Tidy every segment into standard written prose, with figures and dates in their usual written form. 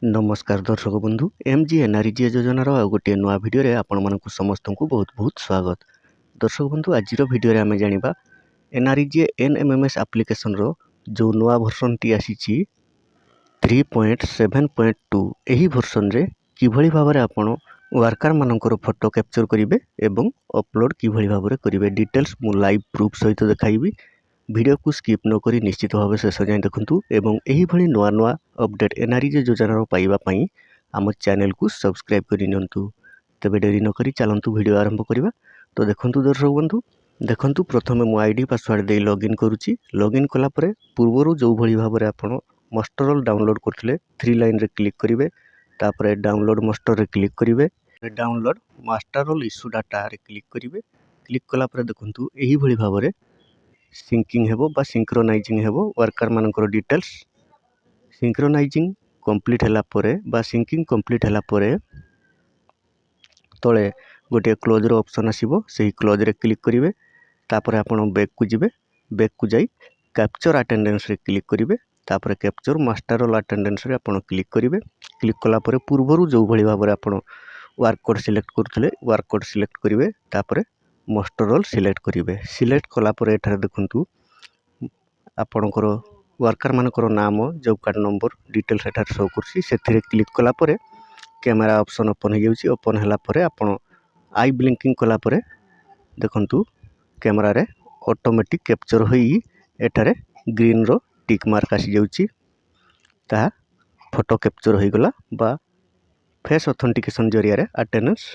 नमस्कार दर्शक बंधु एमजीएनआरजीए योजनार आ गोटे नुआ भिडियो आपण समस्त को बहुत बहुत स्वागत। दर्शक बंधु आज भिडियो आम जाना एनआरजीए एनएमएमएस एप्लिकेशन रो जो नुआ वर्सन टी आसी 3.7.2 यही वर्सन रे किभली भाव में आपण वर्कर मानकर फोटो कैप्चर करेंगे एवं अपलोड किभली भाव में करेंगे डिटेल्स मु लाइव प्रूफ सहित देखाइबी। वीडियो को स्किप न करी निश्चित भाव शेष जाए देखूँ एवं यही भली नुआ नुआ अपडेट एनआरजीए योजनार पाइबापी आम चैनल को सब्सक्राइब करनी। तेज डेरी नक चलतु वीडियो आरंभ करवा। तो देखूँ दर्शक बंधु देखूँ प्रथम मो आईडी पासवर्ड दे लॉगिन करुच्ची। लॉगिन कलापर पूर्वर जो भली भाव में आप मस्टरल डाउनलोड करते 3 लाइन रे क्लिक करेंगे, तापर डाउनलोड मस्टर रे क्लिक करेंगे, डाउनलोड मास्टरल इश्यू डाटा रे क्लिक करेंगे। क्लिक कलापर देखूँ यही भली भाव में सिंकिंग हेबो बा सिंक्रोनाइजिंग हेबो वर्कर मानकर डिटेल्स। सिंक्रोनाइजिंग कंप्लीट हैला परे बा सिंकिंग कंप्लीट हैला परे तले गोटे क्लोज रो ऑप्शन आसीबो, सही क्लोज रे क्लिक करिवे। तापर आपण बैक को जिवे, बैक को जाई कैप्चर अटेंडेंस रे क्लिक करिवे, तापर कैप्चर मास्टरल अटेंडेंस रे आपण क्लिक करिवे। क्लिक कला परे पूर्वरु जो भली भाव रे आपण वर्क कोड सिलेक्ट करथले वर्क कोड सिलेक्ट करिवे, तापर मस्टरल सिलेक्ट करेंगे। सिलेक्ट कलापर एठार देखूँ आपणकर वर्कर मानकर नाम जॉब कार्ड नंबर डिटेल्स एठार शो करसी। से क्लिक कलापर कैमेरा ऑप्शन ओपन हो जाउची। ओपन हैला परे आपण आई ब्लिंकिंग कलापर देखूँ कैमेरा रे ऑटोमेटिक कैप्चर होई एठारे ग्रीन रो टिक मार्क आसी जाउची। ता फोटो कैप्चर हो गला बा फेस ऑथेंटिकेशन जरिया रे अटेंडेंस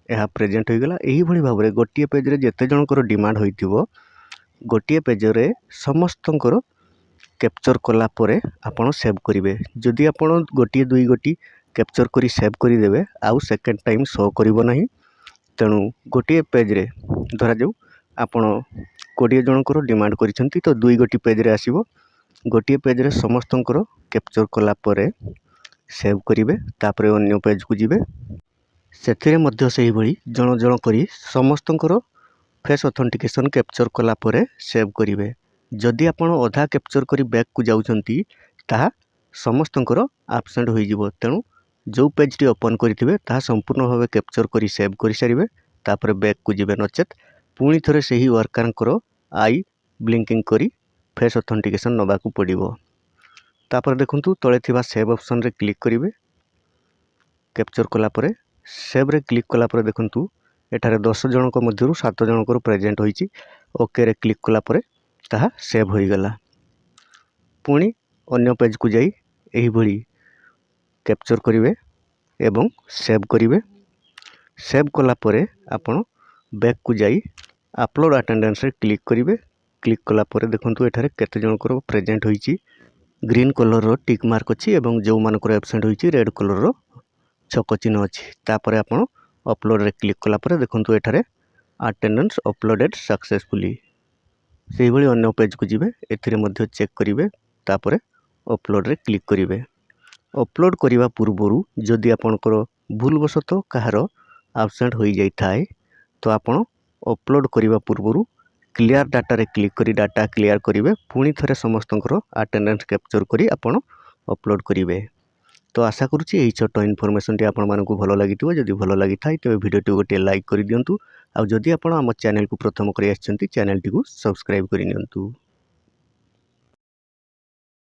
यह प्रेजेंट हो गला। यही भली भाव में गोटे पेज रे जेते जनकर डिमांड होइथिबो गोटे पेज रे समस्तंकर कैप्चर कला परे आपण सेव करिवे। जदि आपण गोटे दुई गोटी कैप्चर करी सेव करी देबे आउ सेकंड टाइम शो करिवो नाही। तेणु गोटे पेज रे धरा जाऊ आपण 20 जनकर डिमांड करिसंती तो दुई गोटी पेज रे आसीबो। गोटे पेज रे समस्तंकर कैप्चर कला परे सेव करिवे, तापर अन्य पेज को जिवे। से मध्य से जन जन करी समस्तंकर फेस ऑथेंटिकेशन कैप्चर कला परे सेव करिवे। जदि आपण अधा कैप्चर करी बैक को जाउछंती ताहा समस्तंकर एब्सेंट होई जिवो। तेणु जो पेज टी ओपन करिथिबे ताहा संपूर्ण भाव कैप्चर करी सेव करि सारिबे, तापर बैक को जिवे। नचेत पुणी थरे सही वर्करंकर आई ब्लिंकिंग करी फेस ऑथेंटिकेशन नबा को पड़िबो। तापर देखंतु तळे थिबा सेव ऑप्शन रे क्लिक करिवे। कैप्चर कला परे सेव रे क्लिक कलापर देखूँ एठारे 10 जनक मध्यरु 7 जनकर प्रेजेंट होइची। ओके रे क्लिक कलापर ताहा सेव हो गला। पुणी अन्य पेज को जाई एही भली कैप्चर करिवे एवं सेव करिवे। सेव कलापर आपण बैक को जाई अपलोड अटेंडेंस रे क्लिक करिवे। क्लिक कलापर देखूँ एठारे केते जनकर प्रेजेंट होइची। ग्रीन कलर रो टिक मार्क अछि एवं जो मानकर एब्सेंट होइची रेड कलर रो छक चिन्ह अच्छी। तापर आपण अपलोड रे क्लिक कलापर देखूँ एठारे अटेंडेंस अपलोडेड सक्सेसफुली। से भली अन्य पेज को जिवे, एथिरे मध्य चेक करिवे, तापर अपलोड रे क्लिक करिवे। अपलोड करिवा पूर्वरु जदि आपणकर भूलवशतः कहार एब्सेंट होई जाई थाए तो आपण अपलोड करिवा पूर्वरु क्लियर डाटा रे क्लिक करी डाटा क्लियर करिवे। पुणी थरे समस्तंकर अटेंडेंस कैप्चर करी आपण अपलोड करिवे। तो आशा करुच्ची यही छोट इनफॉरमेशन टी आपण मानकु भलो लागिथिबो। जदि भलो लागि थाए तेबे वीडियो टी गोटे लाइक करि दियंतु। आ जदि आपण आम चैनल को प्रथम करि आछंती चैनल टी को सब्सक्राइब करि नियंतु।